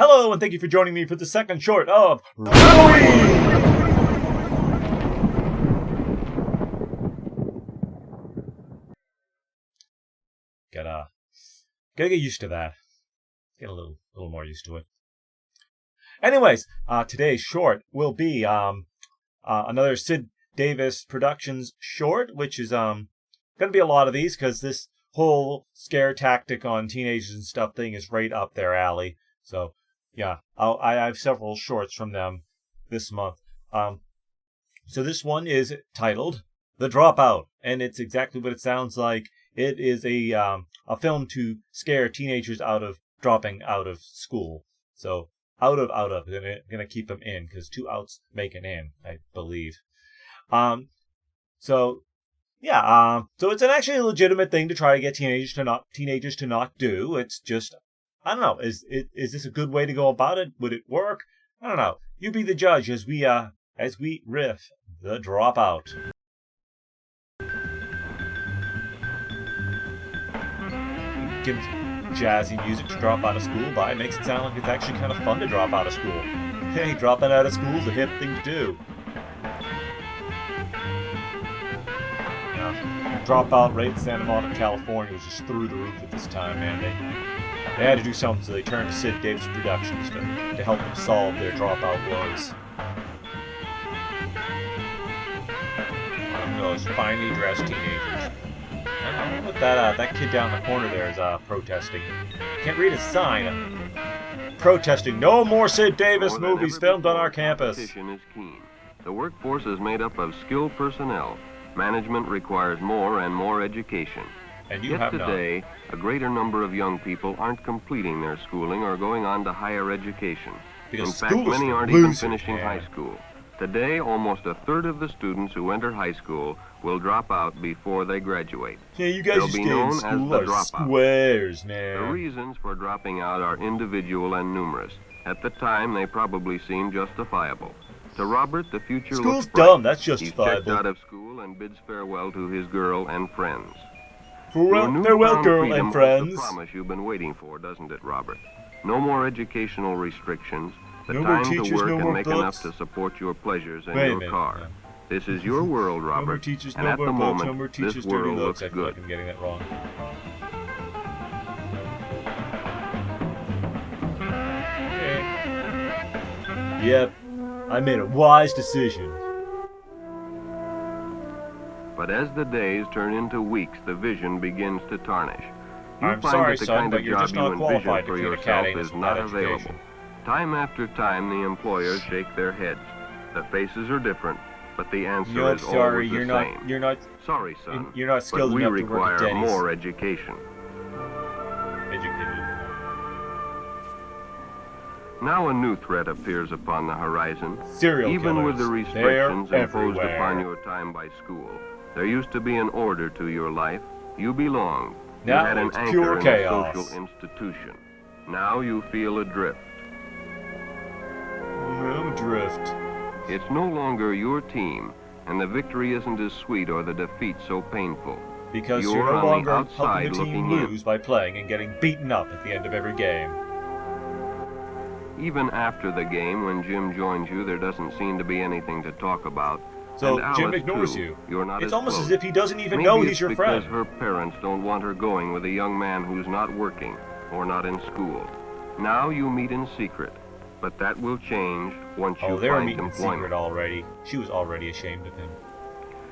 Hello, and thank you for joining me for the second short of Riffoween! Gotta get used to that. Get a little more used to it. Anyways, today's short will be another Sid Davis Productions short, which is gonna be a lot of these because this whole scare tactic on teenagers and stuff thing is right up their alley. So yeah, I have several shorts from them this month. So this one is titled "The Dropout," and it's exactly what it sounds like. It is a film to scare teenagers out of dropping out of school. So out of, gonna keep them in because 2 outs make an in, I believe. So it's actually a legitimate thing to try to get teenagers to not do. It's just, I don't know. Is this a good way to go about it? Would it work? I don't know. You be the judge as we riff The Dropout. Give jazzy music to drop out of school by. It makes it sound like it's actually kind of fun to drop out of school. Hey, dropping out of school is a hip thing to do. Dropout rate in Santa Monica, California was just through the roof at this time, man. They had to do something, so they turned to Sid Davis Productions to help them solve their dropout woes. Those finely dressed teenagers. I don't know what that kid down the corner there is protesting. Can't read a sign. Protesting no more Sid Davis movies filmed on our campus. Competition is keen. The workforce is made up of skilled personnel. Management requires more and more education. And you Yet have today, a greater number of young people aren't completing their schooling or going on to higher education. Because in fact, many aren't even finishing high school. Today, almost a third of the students who enter high school will drop out before they graduate. Yeah, you guys They'll be known as the dropout. Squares, man. The reasons for dropping out are individual and numerous. At the time, they probably seem justifiable. To Robert, the future School's looks bright. dumb, that's He's justifiable. checked out of school and bids farewell to his girl and friends. Farewell, girl and friends. The promise you've been waiting for, doesn't it, Robert? No more educational restrictions. The No time more teachers, to work no and more make books. enough to support your pleasures and Wait a your minute, car. yeah. This is your world, Robert. No more teachers, and no at more the books, moment, no more teachers, this dirty world looks. looks I feel good. like I'm getting that wrong. Okay. Yep, I made a wise decision. But as the days turn into weeks, the vision begins to tarnish. You I'm find sorry, that the son, kind but of you're job just you not envision qualified to for clean a cat yourself anus is with not that available. education. Time after time, the employers shake their heads. The faces are different, but the answer Nope, is sorry, always the same. you're not Sorry, son. you're not skilled but we enough to work at require Denny's. more education. Educated. Now a new threat appears upon the horizon. Serial Even killers. with the They're restrictions imposed everywhere. upon your time by school, there used to be an order to your life. You belonged. You Now had an it's anchor pure in chaos. a social institution. Now you feel adrift. I'm adrift. It's no longer your team, and the victory isn't as sweet or the defeat so painful. Because You're you're no on the longer outside helping the team looking in. lose by playing and getting beaten up at the end of every game. Even after the game, when Jim joins you, there doesn't seem to be anything to talk about. So And Jim Alice, ignores too. you. You're not It's as almost close. as if he doesn't even Maybe know it's he's your because friend. her parents don't want her going with a young man who's not working or not in school. Now you meet in secret, but that will change once Oh, you they were find meeting in employment. secret already. She was already ashamed of him.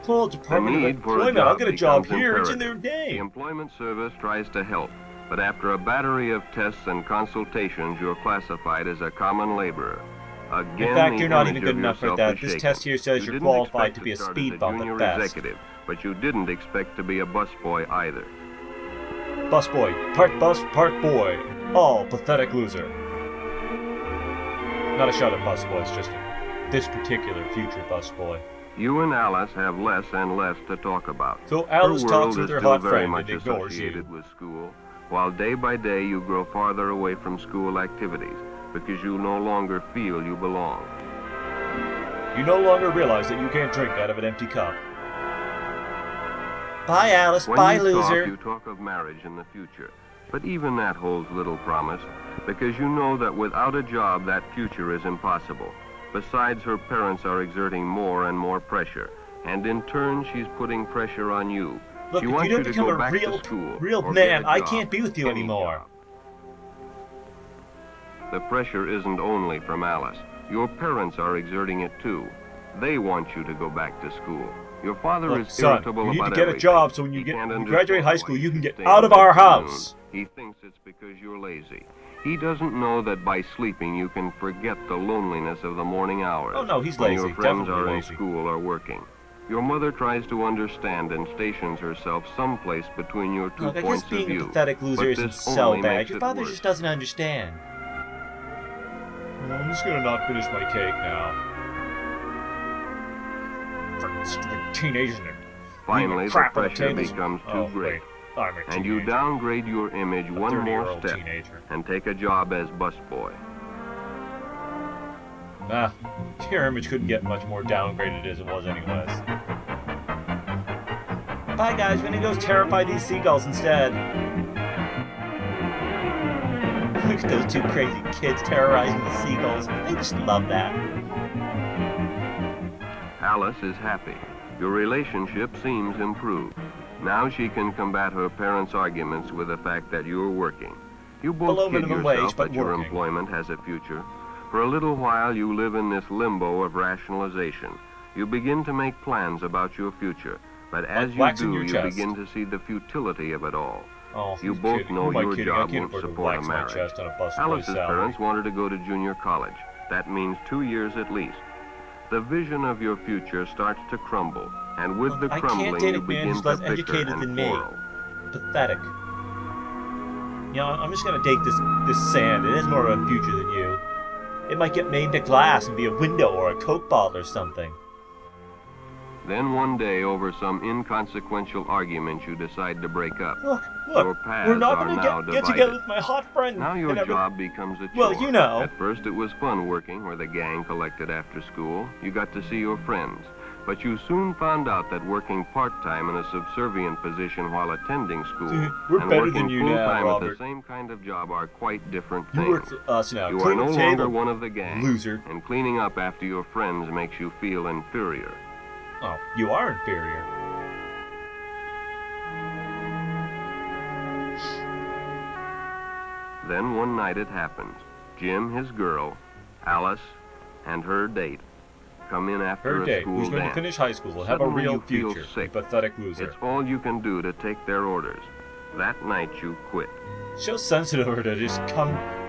Full Department of need for a Employment. I'll job get a job becomes here. It's in imperative. their The name. Employment Service tries to help, but after a battery of tests and consultations, you're classified as a common laborer. Again, In fact, the you're not image even good of enough for yourself that. is This shaken. test here says You you're didn't qualified expect to be a start speed as bump at junior best. executive, but you didn't expect to be a busboy either. Busboy, part bus, part boy. All pathetic loser. Not a shot at busboys, just this particular future busboy. You and Alice have less and less to talk about. So Alice her talks world with is her still hot very friend much and ignores associated you. with school, while day by day you grow farther away from school activities because you no longer feel you belong. You no longer realize that you can't drink out of an empty cup. Bye, Alice. When Bye, you loser. talk, you talk of marriage in the future, but even that holds little promise. because you know that without a job, that future is impossible. Besides, her parents are exerting more and more pressure, and in turn, she's putting pressure on you. Look, She if wants you you don't to become go a back to school real or man, get a I job, can't be with you any anymore. job. The pressure isn't only from Alice. Your parents are exerting it too. They want you to go back to school. Your father Look, is son, irritable you need about to get a everything. job so when you He can't graduate understand high why school, you can get stay out of up our till noon. house. He thinks it's because you're lazy. He doesn't know that by sleeping you can forget the loneliness of the morning hours. Oh no, he's when lazy. your friends Definitely are lazy. in school or working. Your mother tries to understand and stations herself someplace between your two Look, I guess points of being view. a pathetic loser but isn't this so only bad. makes Your it father worse. just doesn't understand. Well, I'm just gonna not finish my cake now. Frickin' stupid teenagers and Finally, the crap on the pressure tables. becomes too Oh, great. wait. I'm a And you teenager. downgrade your image A one more 30-year-old step teenager. and take a job as busboy. Nah, your image couldn't get much more downgraded as it was anyways. Bye guys, we're gonna go terrify these seagulls instead. Look at those two crazy kids terrorizing the seagulls. They just love that. Alice is happy. Your relationship seems improved. Now she can combat her parents' arguments with the fact that you are working. You both Below kid minimum yourself wage, but that your working. employment has a future. For a little while, you live in this limbo of rationalization. You begin to make plans about your future, but as you waxing do, your you chest. begin to see the futility of it all. Oh, You who's both kidding? know Who am I your kidding? I job can't won't afford to support a wax my marriage. chest on a busboy Alice's salary. parents want her to go to junior college. That means 2 years at least. The vision of your future starts to crumble, and with the I can't crumbling, date you a man begin who's to less bicker educated and than me. quarrel. Pathetic. You know, I'm just gonna date this sand. It has more of a future than you. It might get made into glass and be a window or a Coke bottle or something. Then one day, over some inconsequential argument, you decide to break up. Look, Your paths we're not are gonna now get together divided. with my hot friend. Now your and everything. job becomes a chore. Well, you know. At first it was fun working where the gang collected after school. You got to see your friends. But you soon found out that working part-time in a subservient position while attending school We're and better working than you now, full-time at the Robert. same kind of job are quite different You things. work for us now. You are Clean no the longer table. one of the gang. Loser. And cleaning up after your friends makes you feel inferior. Oh, you are inferior. Then one night it happens. Jim, his girl, Alice, and her date come in after Her a date. school Who's going to dance. finish high school? Have a Suddenly real you feel future. sick. You pathetic loser. It's all you can do to take their orders. That night you quit. So sensitive of her to just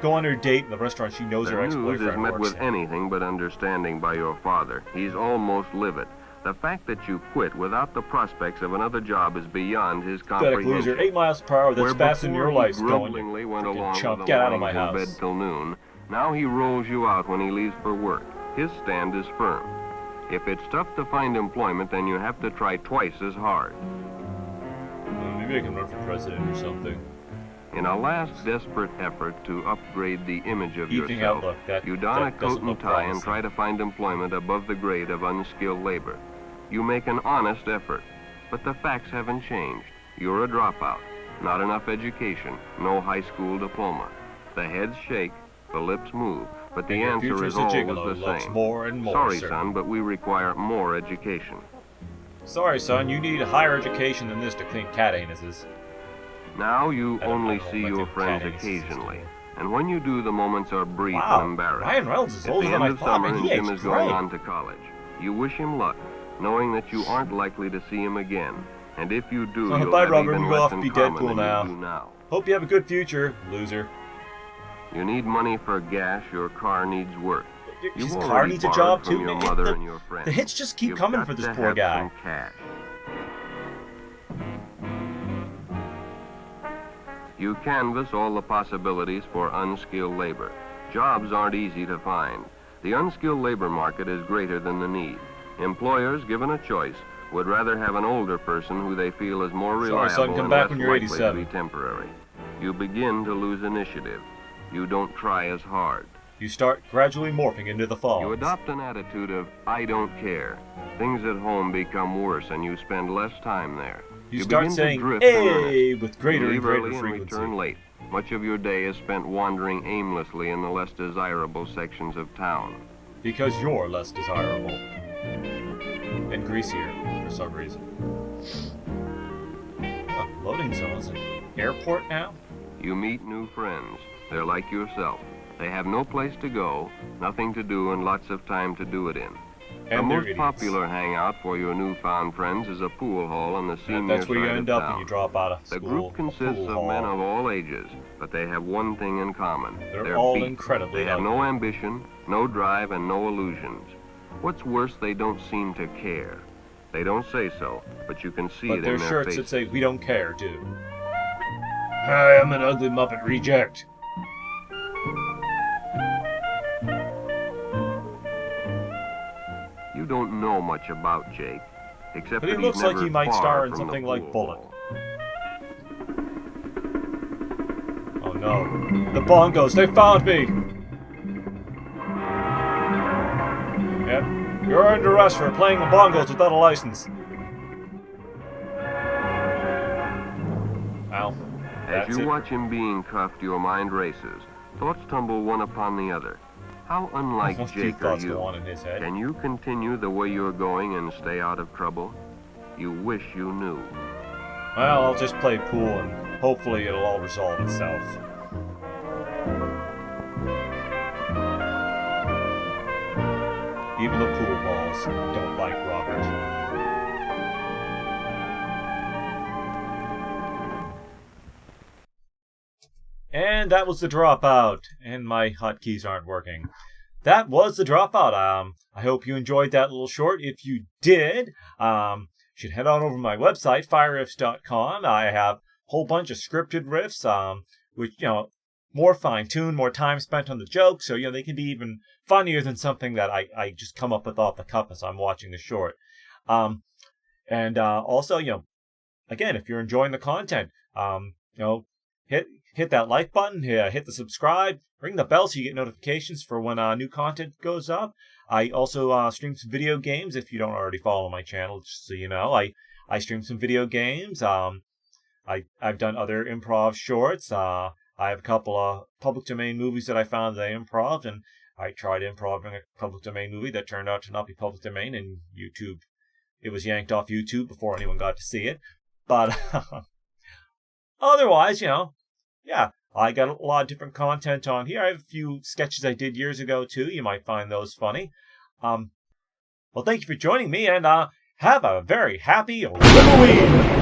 go on her date in the restaurant she knows The her news is ex-boyfriend met works with in. anything but understanding by your father. He's almost livid. The fact that you quit without the prospects of another job is beyond his Pathetic comprehension. loser. 8 miles per hour. That's Where faster than before your he life's going. grumblingly went Frickin' along chump. with Get the out of my lying in house. bed till noon. Now he rolls you out when he leaves for work. His stand is firm. If it's tough to find employment, then you have to try twice as hard. Well, maybe I can run for president or something. In a last desperate effort to upgrade the image of Evening yourself, outlook. you don a that coat doesn't and look tie and promising. try to find employment above the grade of unskilled labor. You make an honest effort, but the facts haven't changed. You're a dropout, not enough education, no high school diploma. The heads shake, the lips move, but the And your answer future is as a always gigolo the looks same. more and more Sorry, certain. son, but we require more education. Sorry, son. You need a higher education than this to clean cat anuses. Now you I don't only know see what your the friends cat anuses is occasionally, doing. and when you do, the moments are brief Wow, and embarrassing. Ryan Reynolds is At older the than end I of thought, summer, and and he Jim aged is going great. on to college. You wish him luck, knowing that you aren't likely to see him again. And if you do, you'll Bye, have Robert. even You go less off in and be common Deadpool than now. you do now. Hope you have a good future, loser. You need money for gas, your car needs work. His You've car already needs a borrowed job from too. your It- mother the, and your friends. the hits just keep You've coming got for this to poor have guy. some cash. You canvass all the possibilities for unskilled labor. Jobs aren't easy to find. The unskilled labor market is greater than the need. Employers, given a choice, would rather have an older person who they feel is more Sorry, reliable son, come and back less when you're likely to 87. be temporary. You begin to lose initiative. You don't try as hard. You start gradually morphing into the fog. You adopt an attitude of, I don't care. Things at home become worse and you spend less time there. You start begin saying, to drift in hey, earnest. with greater You and leave greater early and frequency. return late. Much of your day is spent wandering aimlessly in the less desirable sections of town. Because you're less desirable. And greasier, for some reason. Oh, loading zones. An airport now? You meet new friends. They're like yourself. They have no place to go, nothing to do, and lots of time to do it in. And the most idiots. popular hangout for your newfound friends is a pool hall on the senior side of town. That's where you end up when you drop out of school. The group consists of men of all ages, but they have one thing in common. They're all beat. incredibly They have ugly. no ambition, no drive, and no illusions. What's worse, they don't seem to care. They don't say so, but you can see But it their in their shirts faces. that say, "We don't care," too. Hi, I'm an ugly Muppet reject. You don't know much about Jake, except But he that looks he's like never he might far star in from something the like pool Bullet. hall. Oh no. The bongos, they found me! Yep. You're under arrest for playing the bongos without a license. Well, As that's you it. watch him being cuffed, your mind races. Thoughts tumble one upon the other. How unlike A few Jake are thoughts you? go on in his head. Can you continue the way you're going and stay out of trouble? You wish you knew. Well, I'll just play pool and hopefully it'll all resolve itself. Even the pool balls don't like Robert. And that was the Dropout. And my hotkeys aren't working. That was the Dropout. I hope you enjoyed that little short. If you did, you should head on over to my website, FireRiffs.com. I have a whole bunch of scripted riffs, which, more fine-tuned, more time spent on the jokes, so, they can be even funnier than something that I just come up with off the cuff as I'm watching the short. And also, again, if you're enjoying the content, hit that like button, hit the subscribe, ring the bell so you get notifications for when new content goes up. I also stream some video games. If you don't already follow my channel, just so you know, I stream some video games. I've done other improv shorts. I have a couple of public domain movies that I found that I improved, and I tried improving a public domain movie that turned out to not be public domain, and YouTube, it was yanked off YouTube before anyone got to see it. But otherwise, yeah, I got a lot of different content on here. I have a few sketches I did years ago, too. You might find those funny. Well, thank you for joining me, and have a very happy Riffoween!